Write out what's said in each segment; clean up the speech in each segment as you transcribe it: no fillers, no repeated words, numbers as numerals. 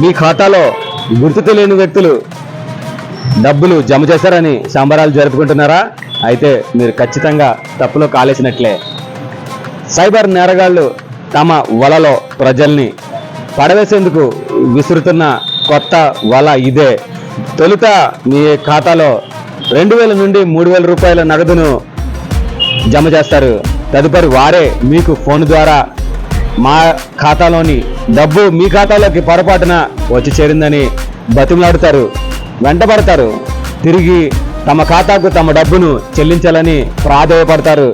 మీ ఖాతాలో గుర్తు తెలియని వ్యక్తులు డబ్బులు జమ చేశారని సంబరాలు జరుపుకుంటున్నారా? అయితే మీరు ఖచ్చితంగా తప్పులో కాలేసినట్లే. సైబర్ నేరగాళ్లు తమ వలలో ప్రజల్ని పడవేసేందుకు విసురుతున్న కొత్త వల ఇదే. తొలుత మీ ఖాతాలో 2000 నుండి 3000 రూపాయల నగదును జమ చేస్తారు. తదుపరి వారే మీకు ఫోన్ ద్వారా మా ఖాతాలోని డబ్బు మీ ఖాతాలోకి పొరపాటున వచ్చి చేరిందని బతిమలాడుతారు, వెంటబడతారు. తిరిగి తమ ఖాతాకు తమ డబ్బును చెల్లించాలని ప్రాధేయపడతారు.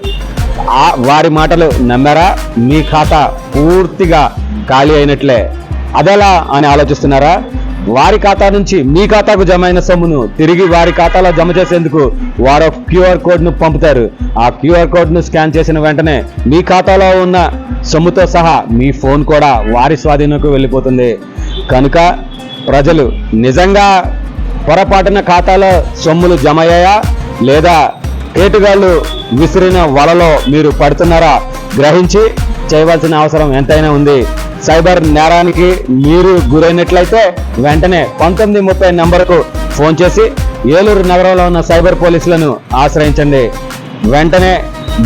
వారి మాటలు నమ్మారా? మీ ఖాతా పూర్తిగా ఖాళీ అయినట్లే. అదెలా అని ఆలోచిస్తున్నారా? వారి ఖాతా నుంచి మీ ఖాతాకు జమ అయిన సొమ్మును తిరిగి వారి ఖాతాలో జమ చేసేందుకు వారు క్యూఆర్ కోడ్ను పంపుతారు. ఆ క్యూఆర్ కోడ్ను స్కాన్ చేసిన వెంటనే మీ ఖాతాలో ఉన్న సొమ్ముతో సహా మీ ఫోన్ కూడా వారి స్వాధీనంకు వెళ్ళిపోతుంది. కనుక ప్రజలు నిజంగా పొరపాటున ఖాతాలో సొమ్ములు జమ అయ్యాయా లేదా కేటుగాళ్ళు విసిరిన వలలో మీరు పడుతున్నారా గ్రహించి చేయవలసిన అవసరం ఎంతైనా ఉంది. సైబర్ నేరానికి మీరు గురైనట్లయితే వెంటనే 1930 నంబర్కు ఫోన్ చేసి ఏలూరు నగరంలో ఉన్న సైబర్ పోలీసులను ఆశ్రయించండి. వెంటనే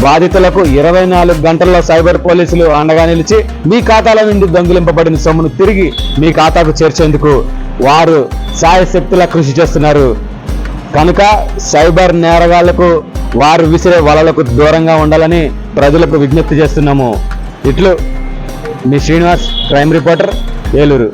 బాధితులకు 24 గంటల్లో సైబర్ పోలీసులు అండగా నిలిచి మీ ఖాతాల నుండి దొంగిలింపబడిన సొమ్మును తిరిగి మీ ఖాతాకు చేర్చేందుకు వారు శాయశక్తులా కృషి చేస్తున్నారు. కనుక సైబర్ నేరగాళ్లకు వారు విసిరే వలలకు దూరంగా ఉండాలని ప్రజలకు విజ్ఞప్తి చేస్తున్నాము. ఇట్లు మీ శ్రీనివాస్, క్రైమ్ రిపోర్టర్, ఏలూరు.